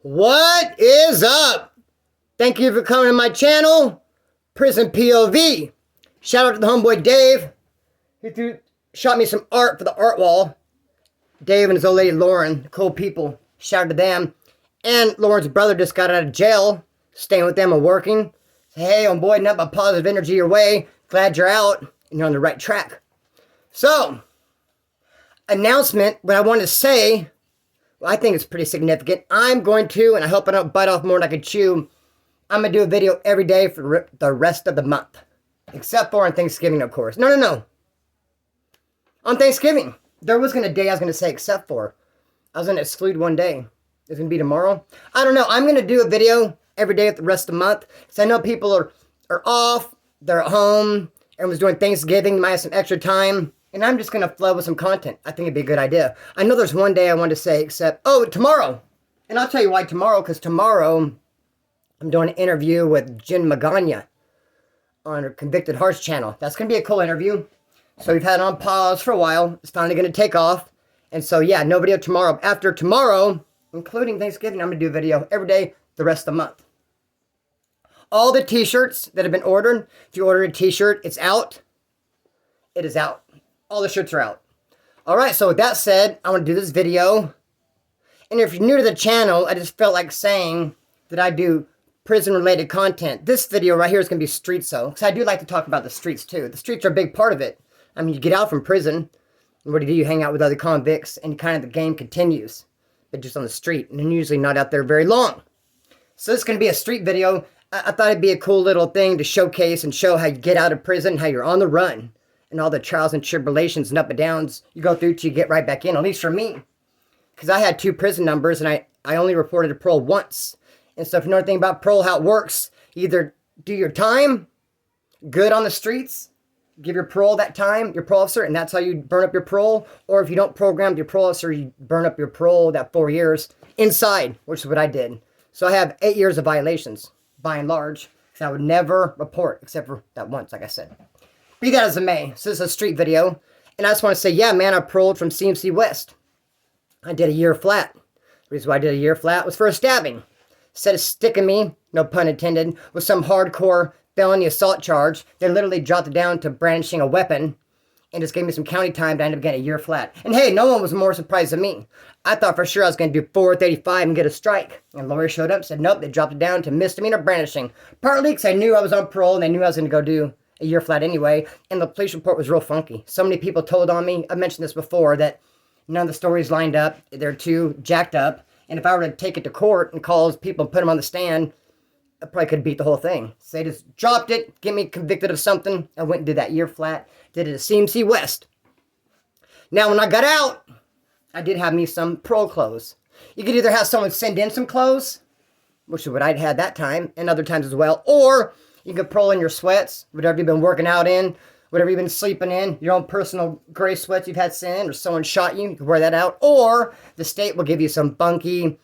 What is up? Thank you for coming to my channel, Prison POV. Shout out to the homeboy Dave. He shot me some art for the art wall. Dave and his old lady Lauren, cool people. Shout out to them. And Lauren's brother just got out of jail, staying with them and working. Say, hey, homeboy, nothing but positive energy your way. Glad you're out and you're on the right track. So, announcement, what I want to say, well, I think it's pretty significant. I'm going to, and I hope I don't bite off more than I can chew, I'm going to do a video every day for the rest of the month. Except for on Thanksgiving, of course. No. On Thanksgiving. There wasn't a day I was going to say except for. I was going to exclude one day. It's going to be tomorrow. I don't know. I'm going to do a video every day for the rest of the month. Because I know people are off. They're at home. Everyone's doing Thanksgiving. Might have some extra time. And I'm just going to flow with some content. I think it'd be a good idea. I know there's one day I want to say except, tomorrow. And I'll tell you why tomorrow. Because tomorrow, I'm doing an interview with Jen Magana on her Convicted Hearts channel. That's going to be a cool interview. So we've had it on pause for a while. It's finally going to take off. And so, yeah, no video tomorrow. After tomorrow, including Thanksgiving, I'm going to do a video every day the rest of the month. All the t-shirts that have been ordered, if you order a t-shirt, it's out. It is out. All the shirts are out. All right, so with that said, I want to do this video. And if you're new to the channel, I just felt like saying that I do prison-related content. This video right here is going to be streets, though, because I do like to talk about the streets, too. The streets are a big part of it. I mean, you get out from prison, and what do? You hang out with other convicts, and kind of the game continues, but just on the street, and usually not out there very long. So this is going to be a street video. I thought it'd be a cool little thing to showcase and show how you get out of prison, how you're on the run, and all the trials and tribulations and up and downs you go through till you get right back in, at least for me. Because I had 2 prison numbers, and I only reported to parole once. And so if you know anything about parole, how it works, you either do your time, good on the streets, give your parole that time, your parole officer, and that's how you burn up your parole. Or if you don't program your parole officer, you burn up your parole that 4 years inside, which is what I did. So I have 8 years of violations, by and large, because I would never report, except for that once, like I said. Be that as it may, so this is a street video. And I just want to say, yeah, man, I paroled from CMC West. I did a year flat. The reason why I did a year flat was for a stabbing. Instead of sticking me, no pun intended, with some hardcore felony assault charge, they literally dropped it down to brandishing a weapon and just gave me some county time to end up getting a year flat. And hey, no one was more surprised than me. I thought for sure I was going to do 435 and get a strike. And lawyer showed up and said, nope, they dropped it down to misdemeanor brandishing. Partly because I knew I was on parole and they knew I was going to go do a year flat anyway. And the police report was real funky. So many people told on me, I mentioned this before, that none of the stories lined up. They're too jacked up. And if I were to take it to court and call people and put them on the stand, I probably could beat the whole thing. So they just dropped it, get me convicted of something. I went and did that year flat. Did it at CMC West. Now, when I got out, I did have me some parole clothes. You could either have someone send in some clothes, which is what I'd had that time, and other times as well, or you could parole in your sweats, whatever you've been working out in, whatever you've been sleeping in, your own personal gray sweats you've had sent in, or someone shot you, you can wear that out, or the state will give you some funky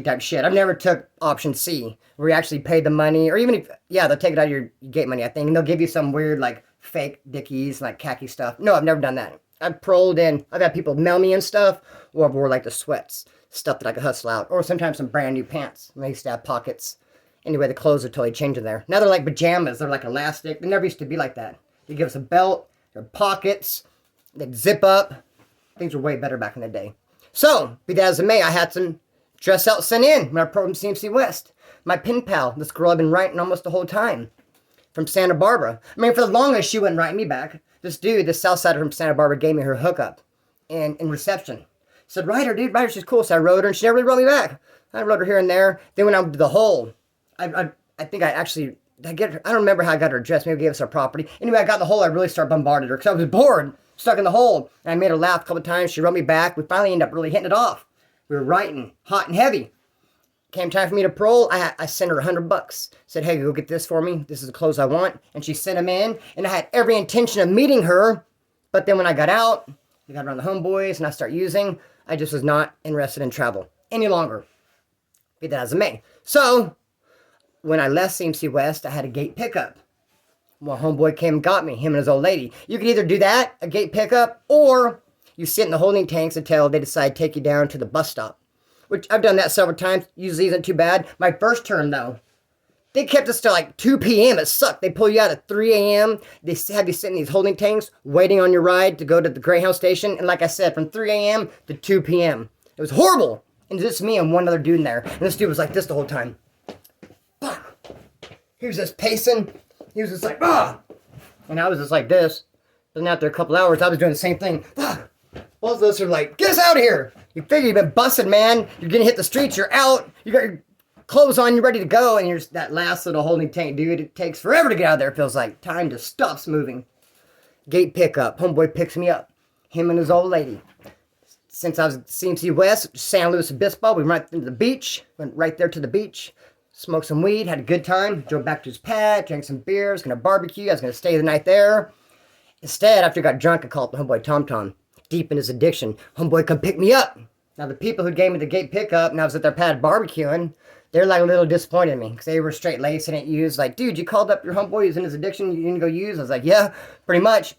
type shit. I've never took option C, where you actually pay the money, or even if, yeah, they'll take it out of your gate money, I think, and they'll give you some weird, like, fake dickies, like khaki stuff. No, I've never done that. I've paroled in, I've had people mail me and stuff, or I've wore, like, the sweats, stuff that I could hustle out, or sometimes some brand new pants, and they used to have pockets. Anyway, the clothes are totally changing there. Now they're like pajamas, they're like elastic. They never used to be like that. They give us a belt, their pockets, they'd zip up. Things were way better back in the day. So, be that as it may, I had some dress out sent in when I paroled from CMC West. My pen pal, this girl I've been writing almost the whole time, from Santa Barbara. I mean, for the longest, she wouldn't write me back. This dude, this Southsider from Santa Barbara, gave me her hookup in reception. Said, write her, dude, write her, she's cool. So I wrote her, and she never really wrote me back. I wrote her here and there. Then when I went to the hole, I think I actually, I don't remember how I got her address. Maybe gave us our property. Anyway, I got in the hole. I really started bombarding her because I was bored, stuck in the hole. And I made her laugh a couple times. She wrote me back. We finally ended up really hitting it off. We were writing hot and heavy. Came time for me to parole. I sent her $100. Said, hey, go get this for me. This is the clothes I want. And she sent them in. And I had every intention of meeting her. But then when I got out, I got around the homeboys and I started using, I just was not interested in travel any longer. Be that as it may. So, when I left CMC West, I had a gate pickup. Well, homeboy came and got me, him and his old lady. You could either do that, a gate pickup, or you sit in the holding tanks until they decide to take you down to the bus stop. which I've done that several times. Usually isn't too bad. My first term, though, they kept us till like 2 p.m. It sucked. They pull you out at 3 a.m. They have you sit in these holding tanks waiting on your ride to go to the Greyhound station. And like I said, from 3 a.m. to 2 p.m. It was horrible. And just me and one other dude in there. And this dude was like this the whole time. He was just pacing. He was just like, ah. And I was just like this. And after a couple hours, I was doing the same thing. Both of us are like, get us out of here. You figure you've been busted, man. You're going to hit the streets. You're out. You got your clothes on. You're ready to go. And you're just that last little holding tank, dude. It takes forever to get out of there. It feels like time just stops moving. Gate pickup. Homeboy picks me up. Him and his old lady. Since I was at CMC West, San Luis Obispo, we went into the beach. Went right there to the beach. Smoked some weed. Had a good time. Drove back to his pad. Drank some beer. I was going to barbecue. I was going to stay the night there. Instead, after I got drunk, I called the homeboy Tom Tom. Deep in his addiction. Homeboy, come pick me up. Now, the people who gave me the gate pickup, and I was at their pad barbecuing, they're like a little disappointed in me. Because they were straight laced and didn't use. Like, dude, you called up your homeboy who's in his addiction. You didn't go use? I was like, yeah, pretty much.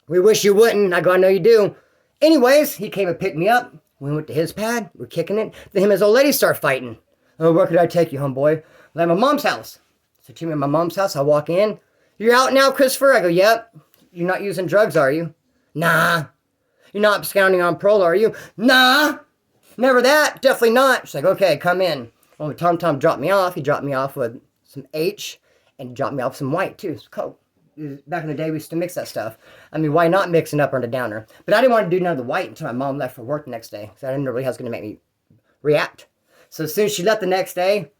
We wish you wouldn't. I go, I know you do. Anyways, he came and picked me up. We went to his pad. We're kicking it. Then him and his old lady start fighting. Oh, where could I take you, homeboy? I'm at my mom's house. So to me at my mom's house, I walk in. You're out now, Christopher? I go, yep. You're not using drugs, are you? Nah. You're not absconding on parole, are you? Nah. Never that. Definitely not. She's like, okay, come in. Well, when Tom Tom dropped me off, he dropped me off with some H and dropped me off with some white, too. It's coke. Back in the day, we used to mix that stuff. I mean, why not mix an upper and a downer? But I didn't want to do none of the white until my mom left for work the next day. Because I didn't know really how it was going to make me react. So as soon as she left the next day,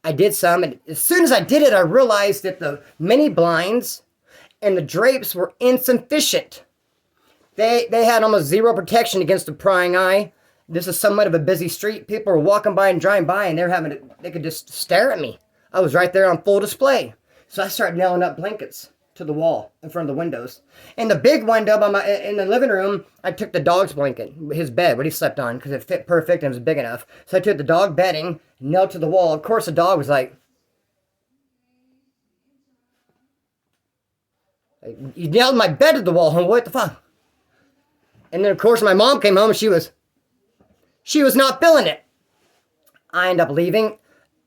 I did some. And as soon as I did it, I realized that the mini blinds and the drapes were insufficient. They had almost zero protection against the prying eye. This is somewhat of a busy street. People were walking by and driving by, and they could just stare at me. I was right there on full display. So I started nailing up blankets to the wall in front of the windows. In the big window in the living room, I took the dog's blanket, his bed, what he slept on, because it fit perfect and it was big enough. So I took the dog bedding, nailed to the wall. Of course, the dog was like, you nailed my bed to the wall, homeboy, what the fuck? And then, of course, my mom came home and she was not feeling it. I ended up leaving.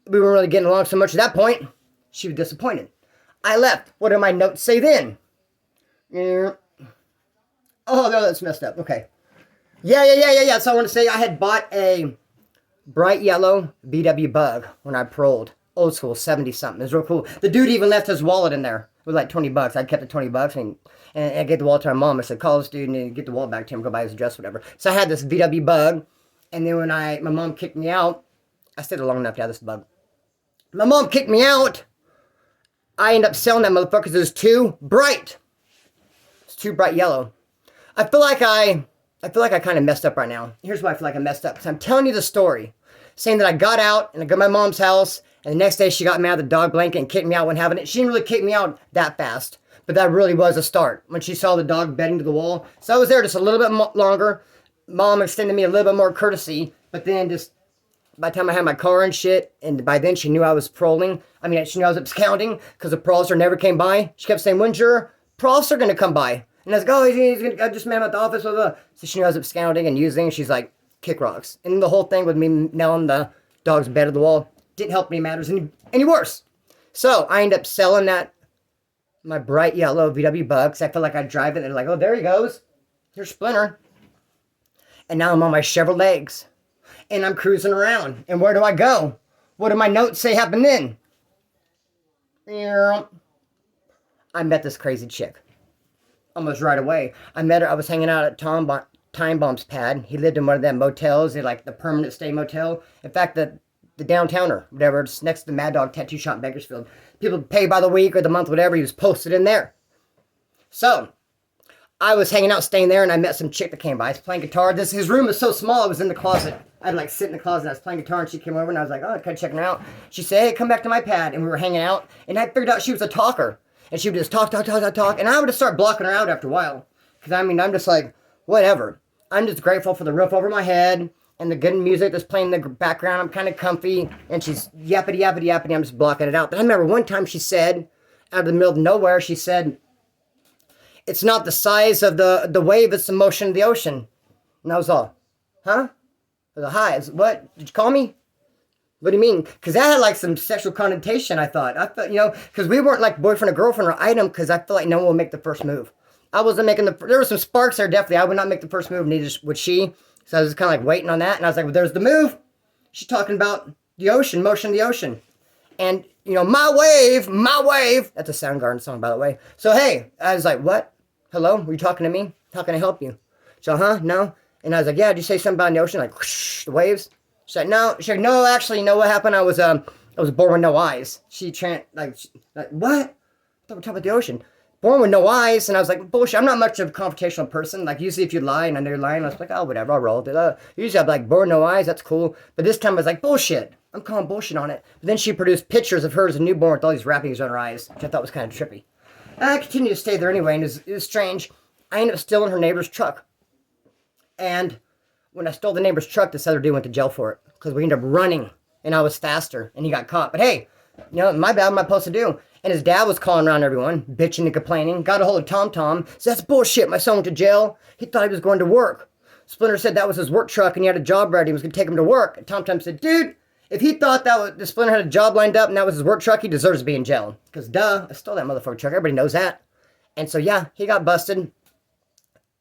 We weren't really getting along so much at that point. She was disappointed. I left. What did my notes say then? Yeah. Oh, no, that's messed up. Okay. Yeah. So I want to say I had bought a bright yellow VW Bug when I paroled. Old school, 70-something. It was real cool. The dude even left his wallet in there. It was like $20. I kept the $20 and I gave the wallet to my mom. I said, call this dude and get the wallet back to him, go buy his address, whatever. So I had this VW Bug. And then when my mom kicked me out, I stayed long enough to have this Bug. My mom kicked me out. I ended up selling that motherfucker because it was too bright. It's too bright yellow. I feel like I kind of messed up right now. Here's why I feel like I messed up. So I'm telling you the story. Saying that I got out and I got my mom's house. And the next day she got me out of the dog blanket and kicked me out when having it. She didn't really kick me out that fast. But that really was a start. When she saw the dog bedding to the wall. So I was there just a little bit longer. Mom extended me a little bit more courtesy. But then just by the time I had my car and shit, and by then she knew I was paroling. I mean, she knew I was absconding because the parole officer never came by. She kept saying, when's your parole officer going to come by? And I was like, oh, he's going to, I just met him at the office. Blah, blah. So she knew I was absconding and using. She's like, kick rocks. And the whole thing with me nailing the dog's bed to the wall didn't help any matters any worse. So I ended up selling my bright yellow VW Bug. I feel like I drive it and they're like, oh, there he goes. Here's Splinter. And now I'm on my Chevrolets. And I'm cruising around. And where do I go? What do my notes say happened then? I met this crazy chick. Almost right away. I met her. I was hanging out at Time Bomb's pad. He lived in one of them motels. They like the permanent stay motel. In fact, the downtowner, whatever, it's next to the Mad Dog Tattoo Shop in Bakersfield. People pay by the week or the month, whatever. He was posted in there. So I was hanging out, staying there, and I met some chick that came by. I was playing guitar. His room was so small, I was in the closet. I'd like sit in the closet, and I was playing guitar, and she came over, and I was like, oh, kind of checking her out. She said, hey, come back to my pad, and we were hanging out, and I figured out she was a talker, and she would just talk, and I would just start blocking her out after a while, because I mean, I'm just like, whatever. I'm just grateful for the roof over my head, and the good music that's playing in the background. I'm kind of comfy, and she's yappity, I'm just blocking it out. But I remember one time she said, out of the middle of nowhere, she said, it's not the size of the wave, it's the motion of the ocean. And I was all, huh? I was like, hi, what? Did you call me? What do you mean? Because that had like some sexual connotation, I thought, because we weren't like boyfriend or girlfriend or item, because I feel like no one will make the first move. I wasn't making there were some sparks there, definitely. I would not make the first move, neither would she. So I was kind of like waiting on that, and I was like, well, there's the move. She's talking about the ocean, motion of the ocean. And, my wave. That's a Soundgarden song, by the way. So, hey, I was like, what? Hello? Were you talking to me? How can I help you? So, no. And I was like, yeah, did you say something about the ocean? Like, whoosh, the waves? She's like, no. She's like, no, actually, you know what happened? I was born with no eyes. What? I thought we were talking about the ocean. Born with no eyes. And I was like, bullshit. I'm not much of a confrontational person. Like, usually if you lie and I know you're lying, I was like, oh, whatever, I'll roll with it. Usually I'm like, born with no eyes, that's cool. But this time I was like, bullshit. I'm calling bullshit on it. But then she produced pictures of her as a newborn with all these wrappings on her eyes, which I thought was kind of trippy. And I continued to stay there anyway, and it was strange. I ended up stealing her neighbor's truck. And when I stole the neighbor's truck, this other dude went to jail for it. Because we ended up running, and I was faster, and he got caught. But hey, my bad, what am I supposed to do? And his dad was calling around everyone, bitching and complaining. Got a hold of Tom. Said, that's bullshit, my son went to jail. He thought he was going to work. Splinter said that was his work truck, and he had a job ready. He was going to take him to work. And Tom said, dude, if he thought the Splinter had a job lined up and that was his work truck, he deserves to be in jail. Because duh, I stole that motherfucker truck. Everybody knows that. And so yeah, he got busted.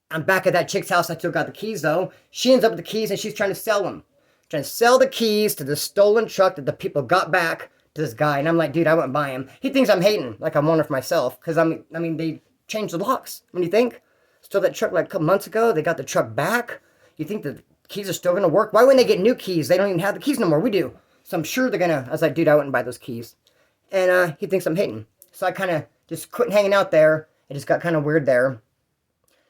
I'm back at that chick's house. I still got the keys though. She ends up with the keys and she's trying to sell them. Trying to sell the keys to the stolen truck that the people got back to this guy. And I'm like, dude, I wouldn't buy him. He thinks I'm hating, like I'm wanting for myself. Because I mean, they changed the locks. When you think? Stole that truck like a couple months ago. They got the truck back. You think the keys are still going to work? Why wouldn't they get new keys? They don't even have the keys no more. We do. So I'm sure they're going to... I was like, dude, I wouldn't buy those keys. And he thinks I'm hating. So I kind of just quit hanging out there. It just got kind of weird there.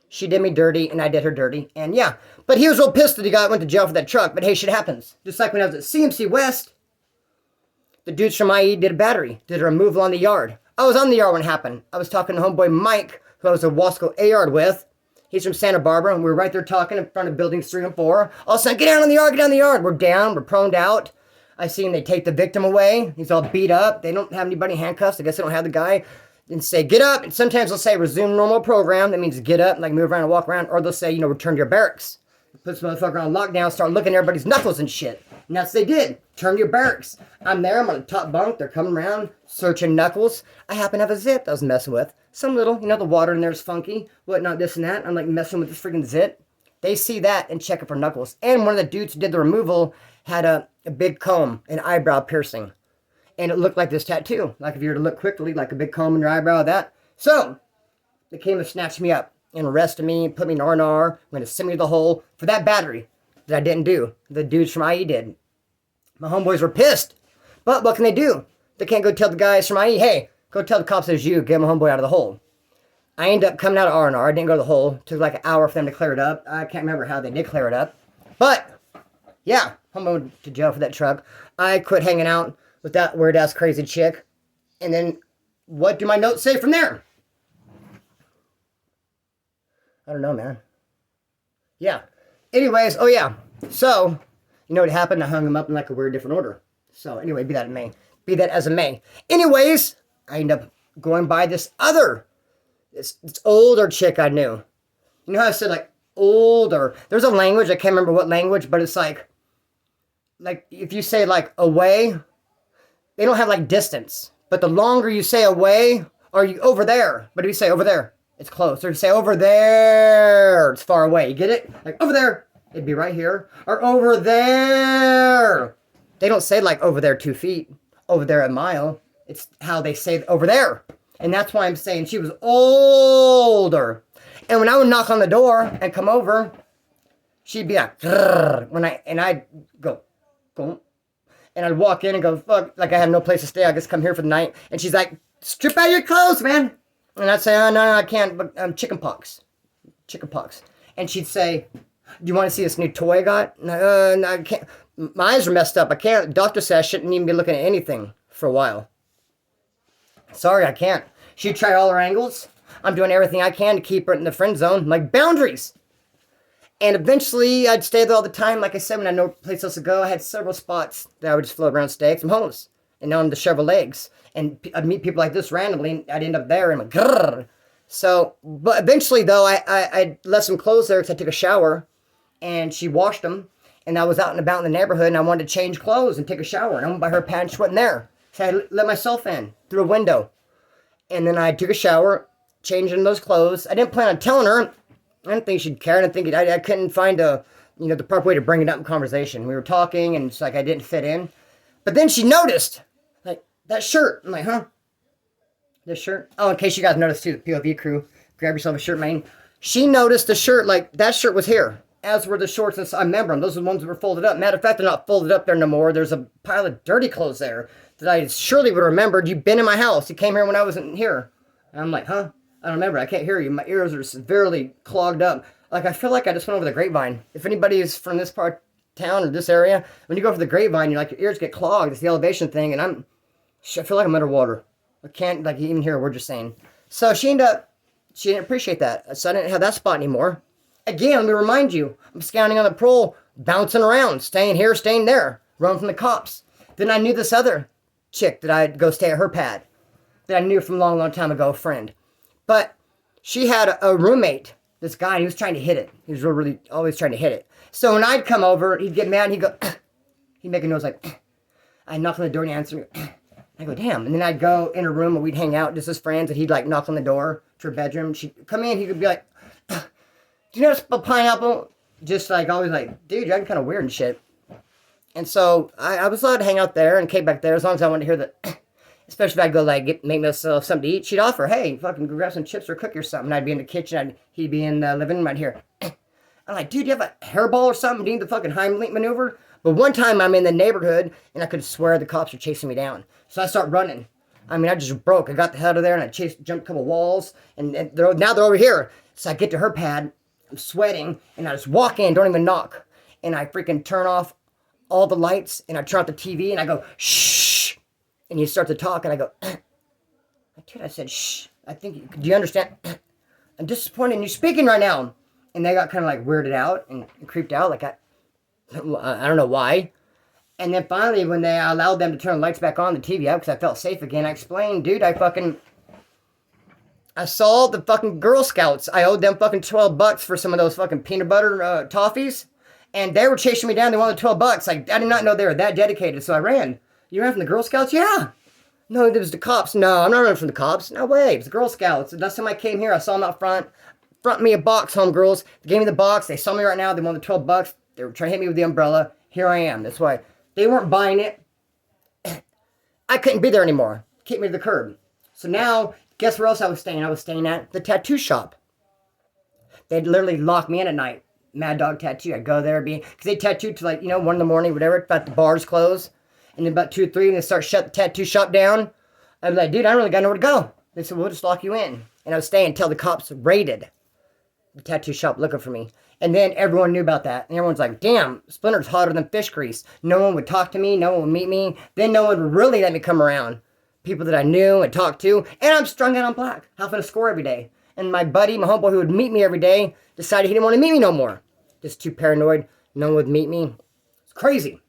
She did me dirty, and I did her dirty. And yeah. But he was real pissed that he went to jail for that truck. But hey, shit happens. Just like when I was at CMC West, the dudes from IE did a battery. Did a removal on the yard. I was on the yard when it happened. I was talking to homeboy Mike, who I was at Wasco A-Yard with. He's from Santa Barbara, and we were right there talking in front of buildings 3 and 4. All of a sudden, get down on the yard, get down the yard. We're down, we're proned out. I see him, they take the victim away. He's all beat up. They don't have anybody handcuffs. I guess they don't have the guy. And say, get up. And sometimes they'll say, resume normal program. That means get up, and like move around and walk around. Or they'll say, return to your barracks. Put this motherfucker on lockdown, start looking at everybody's knuckles and shit. And that's what they did. Turn to your barracks. I'm there, I'm on the top bunk. They're coming around, searching knuckles. I happen to have a zit I was messing with. Some little, the water in there is funky, whatnot, this and that. I'm like messing with this freaking zit. They see that and check it for knuckles. And one of the dudes who did the removal had a big comb and eyebrow piercing. And it looked like this tattoo. Like if you were to look quickly, like a big comb in your eyebrow, that. So, they came and snatched me up and arrested me, put me in R&R, going to send me to the hole for that battery that I didn't do. The dudes from IE did. My homeboys were pissed. But what can they do? They can't go tell the guys from IE, hey, go tell the cops it was you, get my homeboy out of the hole. I ended up coming out of R&R. I didn't go to the hole. It took like an hour for them to clear it up. I can't remember how they did clear it up. But, yeah, homeboy went to jail for that truck. I quit hanging out with that weird-ass crazy chick. And then, what do my notes say from there? I don't know, man. Yeah. Anyways, oh yeah. So, you know what happened? I hung him up in like a weird different order. So, anyway, be that as it may. Anyways, I ended up going by this older chick I knew. You know how I said like older? There's a language, I can't remember what language, but it's like if you say like away, they don't have like distance. But the longer you say away, or you over there. But if you say over there, it's close. Or if you say over there, it's far away. You get it? Like over there, it'd be right here. Or over there. They don't say like over there 2 feet, over there a mile. It's how they say over there. And that's why I'm saying she was older. And when I would knock on the door and come over, she'd be like, I'd go, and I'd walk in and go, fuck, like I had no place to stay. I just come here for the night. And she's like, strip out your clothes, man. And I'd say, oh, no, I can't, but chicken pox. And she'd say, do you want to see this new toy I got? No, I can't. My eyes are messed up. I can't. The doctor said I shouldn't even be looking at anything for a while. Sorry, I can't. She'd try all her angles. I'm doing everything I can to keep her in the friend zone, like boundaries. And eventually, I'd stay there all the time. Like I said, when I had no place else to go, I had several spots that I would just float around stay. I'm homeless. And now I'm disheveled legs. And I'd meet people like this randomly, and I'd end up there, and I'm like, grrr. So, but eventually, though, I left some clothes there because I took a shower, and she washed them. And I was out and about in the neighborhood, and I wanted to change clothes and take a shower. And I went by her pad, and she wasn't there. So I let myself in through a window. And then I took a shower, changed in those clothes. I didn't plan on telling her. I didn't think she'd care. I didn't think I couldn't find the proper way to bring it up in conversation. We were talking, and it's like I didn't fit in. But then she noticed, like, that shirt. I'm like, huh? This shirt? Oh, in case you guys noticed too, the POV crew, grab yourself a shirt, man. She noticed the shirt, like, that shirt was here. As were the shorts, and I remember them. Those are the ones that were folded up. Matter of fact, they're not folded up there no more. There's a pile of dirty clothes there that I surely would have remembered. You've been in my house. You came here when I wasn't here. And I'm like, huh? I don't remember. I can't hear you. My ears are severely clogged up. Like, I feel like I just went over the grapevine. If anybody is from this part of town or this area, when you go over the grapevine, you're like, your ears get clogged. It's the elevation thing, and I feel like I'm underwater. I can't, like, even hear a word you're saying. So she didn't appreciate that. So I didn't have that spot anymore. Again, let me remind you, I'm scouting on the patrol, bouncing around, staying here, staying there, running from the cops. Then I knew this other chick that I'd go stay at her pad that I knew from a long, long time ago, a friend. But she had a roommate, this guy, and he was trying to hit it. He was really always trying to hit it. So when I'd come over, he'd get mad, and he'd go, he'd make a noise like, I'd knock on the door and he'd answer me. I go, damn. And then I'd go in a room where we'd hang out just as friends, and he'd like knock on the door to her bedroom. She'd come in, he could be like, do you know a pineapple? Just like always like, dude, you're acting kind of weird and shit. And so I was allowed to hang out there and came back there as long as I wanted to hear that. Especially if I'd go like make myself something to eat, she'd offer, hey, fucking go grab some chips or cookie or something. I'd be in the kitchen, he'd be in the living room, I'd hear. I'm like, dude, you have a hairball or something? Do you need the fucking Heimlich maneuver? But one time I'm in the neighborhood and I could swear the cops were chasing me down. So I start running. I mean, I just broke. I got the hell out of there and I jumped a couple walls, and now they're over here. So I get to her pad. I'm sweating, and I just walk in, don't even knock. And I freaking turn off all the lights, and I turn off the TV, and I go, shh. And you start to talk, and I go, dude, I said, shh. I think, do you understand? I'm disappointed in you speaking right now. And they got kind of like weirded out and creeped out, like I don't know why. And then finally, when they allowed them to turn the lights back on, the TV out, because I felt safe again, I explained, dude, I saw the fucking Girl Scouts. I owed them fucking $12 for some of those fucking peanut butter toffees. And they were chasing me down. They wanted $12. Like, I did not know they were that dedicated, so I ran. You ran from the Girl Scouts? Yeah. No, it was the cops. No, I'm not running from the cops. No way. It was the Girl Scouts. Last time I came here, I saw them out front. Front me a box, homegirls. They gave me the box. They saw me right now. They wanted $12. They were trying to hit me with the umbrella. Here I am. That's why. They weren't buying it. I couldn't be there anymore. Kicked me to the curb. So now, guess where else I was staying? I was staying at the tattoo shop. They'd literally lock me in at night. Mad Dog Tattoo. I'd go there, because they tattooed to 1 in the morning, whatever, about the bars close. And then about 2 or 3, when they start shut the tattoo shop down, I'd be like, dude, I don't really got nowhere to go. They said, we'll just lock you in. And I was staying until the cops raided the tattoo shop looking for me. And then everyone knew about that. And everyone's like, damn, Splinter's hotter than fish grease. No one would talk to me. No one would meet me. Then no one would really let me come around. People that I knew and talked to. And I'm strung out on black. Having to score every day. And my buddy, my homeboy who would meet me every day, decided he didn't want to meet me no more. Just too paranoid. No one would meet me. It's crazy.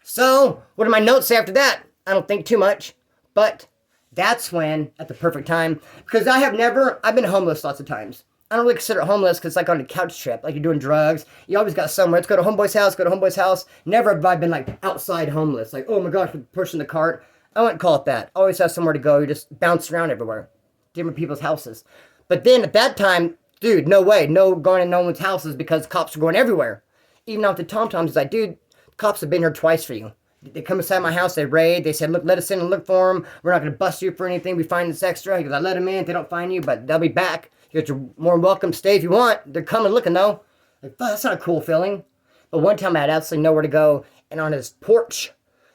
So, what do my notes say after that? I don't think too much. But that's when, at the perfect time, because I've been homeless lots of times. I don't really consider it homeless because it's like on a couch trip, like you're doing drugs. You always got somewhere. Let's go to homeboy's house, Never have I been like outside homeless. Like, oh my gosh, pushing the cart. I wouldn't call it that. Always have somewhere to go. You just bounce around everywhere. Different people's houses. But then at that time, dude, no way. No going in no one's houses because cops are going everywhere. Even out the Tom-Toms, it's like, dude, cops have been here twice for you. They come inside my house, they raid, they said, look, let us in and look for them. We're not going to bust you for anything. We find this extra. He goes, I let them in. If they don't find you, but they'll be back. He goes, you're more than welcome. Stay if you want. They're coming looking, though. Like, that's not a cool feeling. But one time I had absolutely nowhere to go, and on his porch,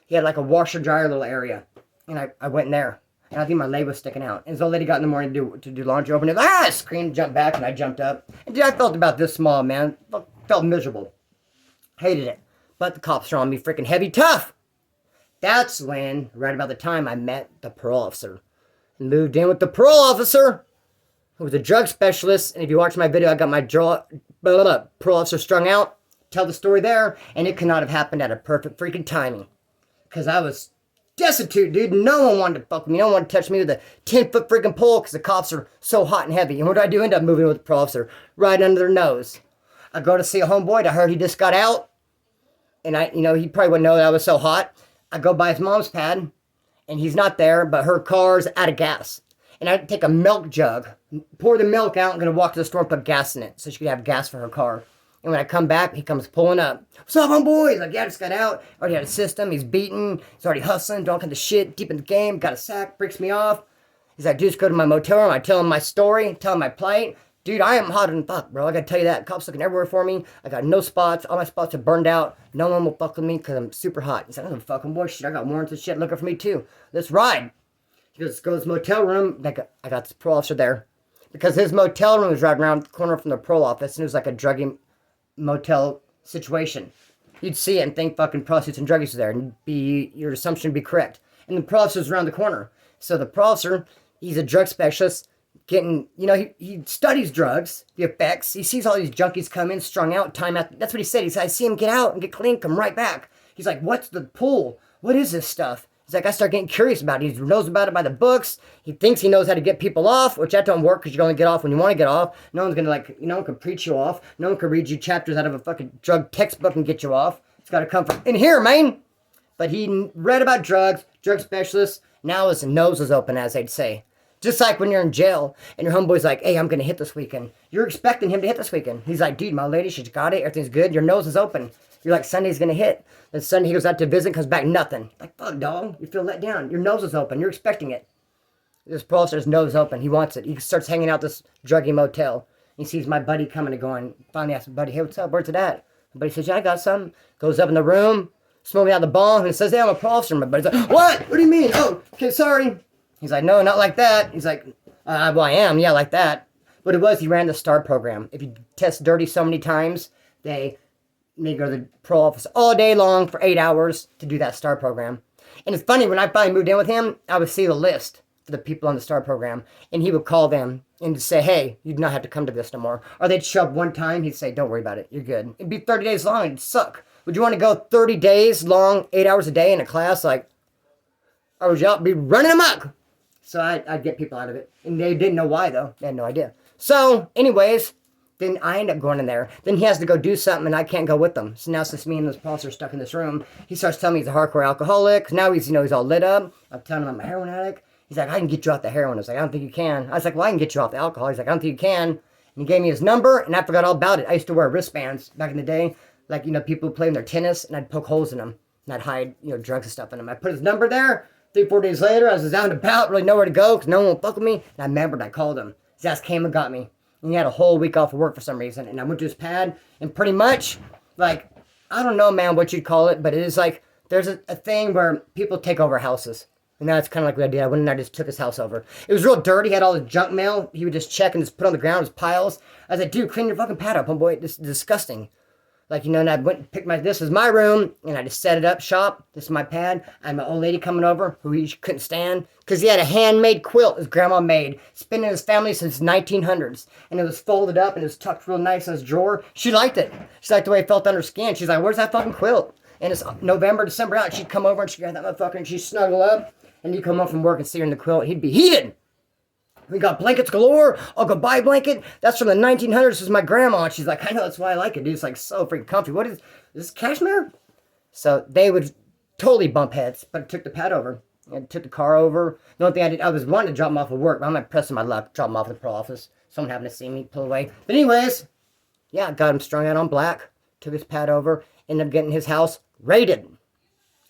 he had like a washer-dryer little area. And I went in there, and I think my leg was sticking out. And this old lady got in the morning to do laundry, opened it, I screamed, jumped back, and I jumped up. And dude, I felt about this small, man. Felt miserable. Hated it. But the cops are on me freaking heavy tough. That's when, right about the time, I met the parole officer. And moved in with the parole officer, who was a drug specialist. And if you watch my video, I got my parole officer strung out. Tell the story there. And it could not have happened at a perfect freaking timing. Because I was destitute, dude. No one wanted to fuck with me. No one wanted to touch me with a 10-foot freaking pole because the cops are so hot and heavy. And what do I do? End up moving with the parole officer right under their nose. I go to see a homeboy. I heard he just got out. and he probably wouldn't know that I was so hot. I go by his mom's pad, and he's not there, but her car's out of gas. And I take a milk jug, pour the milk out, I'm going to walk to the store and put gas in it so she could have gas for her car. And when I come back, he comes pulling up. What's up, homeboy? He's like, yeah, I just got out. Already had a system. He's beaten. He's already hustling, doing all kinds of shit, deep in the game. Got a sack, breaks me off. He's like, dude, just go to my motel room. I tell him my story, tell him my plight. Dude, I am hotter than fuck, bro. I gotta tell you that. Cops looking everywhere for me. I got no spots. All my spots are burned out. No one will fuck with me because I'm super hot. He's like, I don't fucking boy shit. I got warrants and shit looking for me too. Let's ride. He goes, go to his motel room. I got this parole officer there. Because his motel room was right around the corner from the parole office, and it was like a druggy motel situation. You'd see it and think fucking prostitutes and druggies are there, and your assumption would be correct. And the parole officer's around the corner. So the parole officer, he's a drug specialist, getting, he studies drugs, the effects. He sees all these junkies come in, strung out, time out. That's what he said. He said, I see him get out and get clean, come right back. He's like, what's the pull? What is this stuff? He's like, I start getting curious about it. He knows about it by the books. He thinks he knows how to get people off, which that don't work because you can only get off when you want to get off. No one's going to no one can preach you off. No one can read you chapters out of a fucking drug textbook and get you off. It's got to come from in here, man. But he read about drugs, drug specialists. Now his nose is open, as they'd say. Just like when you're in jail and your homeboy's like, hey, I'm going to hit this weekend. You're expecting him to hit this weekend. He's like, dude, my lady, she's got it. Everything's good. Your nose is open. You're like, Sunday's going to hit. Then Sunday he goes out to visit, comes back, nothing. Like, fuck, dog. You feel let down. Your nose is open. You're expecting it. This parole officer's nose is open. He wants it. He starts hanging out this druggy motel. He sees my buddy coming and going. Finally asks my buddy, hey, what's up? Where's it at? My buddy says, yeah, I got some. Goes up in the room, smoking out the bong, and says, hey, I'm a parole officer. My buddy's like, what? What do you mean? Oh, okay, sorry. He's like, no, not like that. He's like, well, I am. Yeah, like that. What it was, he ran the STAR program. If you test dirty so many times, they go to the parole office all day long for 8 hours to do that STAR program. And it's funny, when I finally moved in with him, I would see the list for the people on the STAR program, and he would call them and say, hey, you do not have to come to this no more. Or they'd show up one time, he'd say, don't worry about it, you're good. It'd be 30 days long, it'd suck. Would you want to go 30 days long, 8 hours a day in a class, or would y'all be running amok? So I'd get people out of it. And they didn't know why, though. They had no idea. So, anyways, then I end up going in there. Then he has to go do something, and I can't go with him. So now it's just me and this sponsor stuck in this room. He starts telling me he's a hardcore alcoholic. Cause now he's all lit up. I'm telling him I'm a heroin addict. He's like, I can get you off the heroin. I was like, I don't think you can. I was like, well, I can get you off the alcohol. He's like, I don't think you can. And he gave me his number, and I forgot all about it. I used to wear wristbands back in the day. Like, people playing their tennis, and I'd poke holes in them. And I'd hide, drugs and stuff in them. I put his number there. 3-4 days later, I was out and about, really nowhere to go, because no one would fuck with me. And I remembered, I called him. His ass came and got me. And he had a whole week off of work for some reason. And I went to his pad, and pretty much, I don't know, man, what you'd call it, but it is like, there's a thing where people take over houses. And that's kind of like what I did. I went and I just took his house over. It was real dirty. He had all the junk mail. He would just check and just put on the ground, his piles. I was like, dude, clean your fucking pad up, homeboy. This is disgusting. And I went and picked this is my room, and I just set it up shop. This is my pad. I had my old lady coming over, who he couldn't stand, because he had a handmade quilt his grandma made. It's been in his family since 1900s, and it was folded up, and it was tucked real nice in his drawer. She liked it. She liked the way it felt on her skin. She's like, where's that fucking quilt? And it's November, December out, she'd come over, and she'd grab that motherfucker, and she'd snuggle up, and he'd come home from work and see her in the quilt. He'd be heated. We got blankets galore. I'll go buy a blanket. That's from the 1900s. This is my grandma. And she's like, I know, that's why I like it, dude. It's so freaking comfy. What is this, cashmere? So they would totally bump heads, but I took the pad over. I took the car over. The only thing I did, I was wanting to drop him off at work, but I'm not pressing my luck. Drop him off at the parole office. Someone happened to see me, pull away. But anyways, yeah, got him strung out on black. Took his pad over. Ended up getting his house raided.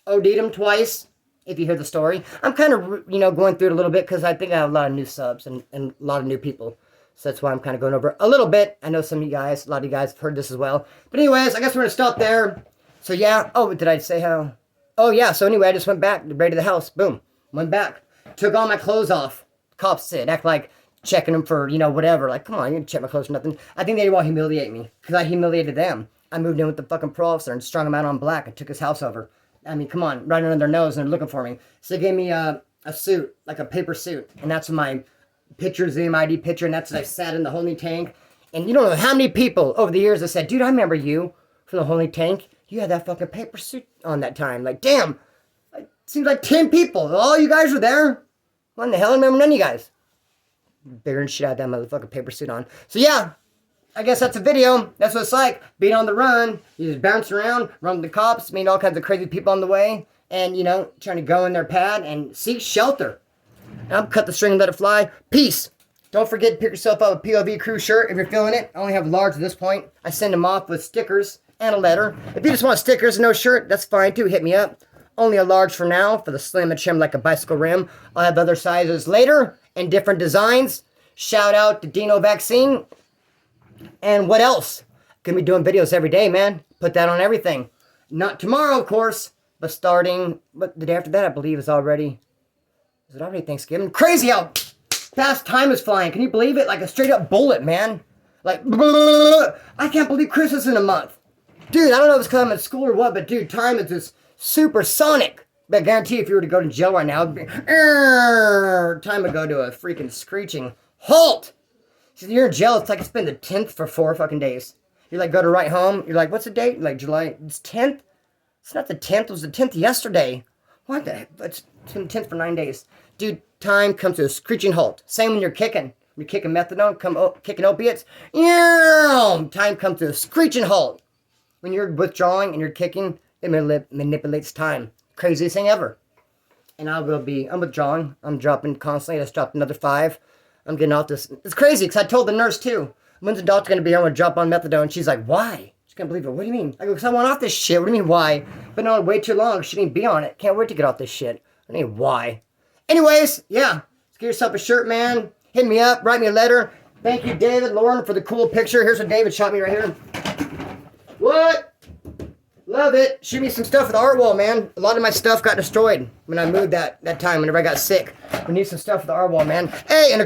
OD'd him twice. If you hear the story, I'm kind of, going through it a little bit because I think I have a lot of new subs and a lot of new people. So that's why I'm kind of going over a little bit. I know some of you guys, a lot of you guys have heard this as well. But anyways, I guess we're going to stop there. So yeah, did I say how? Oh yeah, so anyway, I just went back, raided the house, boom, went back. Took all my clothes off. Cops said, act like checking them for, whatever. Like, come on, you didn't check my clothes for nothing. I think they didn't want to humiliate me because I humiliated them. I moved in with the fucking parole officer and strung him out on black and took his house over. I mean, come on, right under their nose, and they're looking for me. So they gave me a suit, like a paper suit, and that's my picture, Zoom ID picture, and that's what I sat in the holding tank. And you don't know how many people over the years have said, dude, I remember you from the holding tank. You had that fucking paper suit on that time. Like, damn, it seems like 10 people. All you guys were there. What in the hell? I remember none of you guys. Bigger and shit, I had that motherfucking paper suit on. So yeah, I guess that's a video. That's what it's like, being on the run. You just bounce around, run the cops, meet all kinds of crazy people on the way, and, you know, trying to go in their pad and seek shelter. I'm cut the string and let it fly. Peace. Don't forget to pick yourself up a POV crew shirt if you're feeling it. I only have large at this point. I send them off with stickers and a letter. If you just want stickers and no shirt, that's fine too. Hit me up. Only a large for now for the slim and trim like a bicycle rim. I'll have other sizes later and different designs. Shout out to Dino Vaccine. And what else? Gonna be doing videos every day, man. Put that on everything. Not tomorrow, of course, but starting, but the day after that, I believe, is it already Thanksgiving? Crazy how fast time is flying. Can you believe it? Like a straight up bullet, man. Like, I can't believe Christmas in a month. Dude, I don't know if it's because I'm at school or what, but dude, time is just supersonic. But I guarantee if you were to go to jail right now, it'd be, time would go to a freaking screeching halt. So you're in jail, it's like it's been the 10th for 4 fucking days. You like go to right home, you're like, what's the date? Like July, it's 10th? It's not the 10th, it was the 10th yesterday. What the heck? It's been the 10th for 9 days. Dude, time comes to a screeching halt. Same when you're kicking. You're kicking methadone, kicking opiates. Time comes to a screeching halt. When you're withdrawing and you're kicking, it manipulates time. Craziest thing ever. And I'm withdrawing. I'm dropping constantly. I just dropped another 5. I'm getting off this. It's crazy because I told the nurse too. When's the doctor going to be here? I'm going to drop on methadone. She's like, why? She can't believe it. What do you mean? I go, because I want off this shit. What do you mean, why? Been on it way too long. She didn't be on it. Can't wait to get off this shit. I mean, why? Anyways, yeah. Get yourself a shirt, man. Hit me up. Write me a letter. Thank you, David, Lauren, for the cool picture. Here's what David shot me right here. What? Love it. Shoot me some stuff for the art wall, man. A lot of my stuff got destroyed when I moved that time whenever I got sick. We need some stuff for the art wall, man. Hey, and